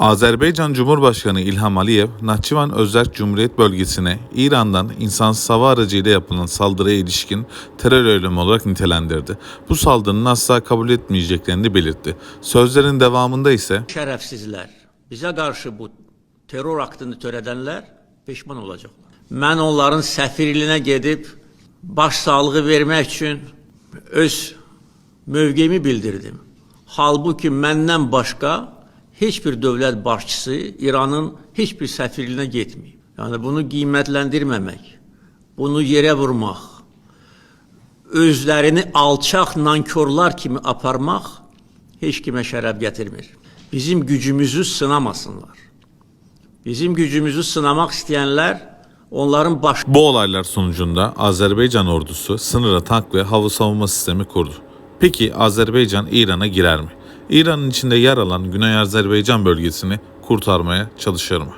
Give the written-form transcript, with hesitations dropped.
Azerbaycan Cumhurbaşkanı İlham Aliyev, Nahçıvan Özerk Cumhuriyet bölgesine İran'dan insansız hava aracıyla yapılan saldırıya ilişkin terör eylemi olarak nitelendirdi. Bu saldırının asla kabul etmeyeceklerini belirtti. Sözlerin devamında ise şərəfsizlər, bizə qarşı bu terror aktını törədənlər peşman olacaqlar. Mən onların səfirliyinə gedib baş sağlığı vermək üçün öz mövqeyimi bildirdim. Halbuki məndən başqa heç bir dövlət başçısı İranın heç bir səfirliyinə getməyib. Yəni bunu qiymətləndirməmək, bunu yerə vurmaq, özlərini alçaq nankorlar kimi aparmaq heç kimə şərəf gətirmir. Bizim gücümüzü sınamasınlar. Bizim gücümüzü sınamak isteyenler onların Bu olaylar sonucunda Azerbaycan ordusu sınıra tank ve hava savunma sistemi kurdu. Peki Azerbaycan İran'a girer mi? İran'ın içinde yer alan Güney Azerbaycan bölgesini kurtarmaya çalışır mı?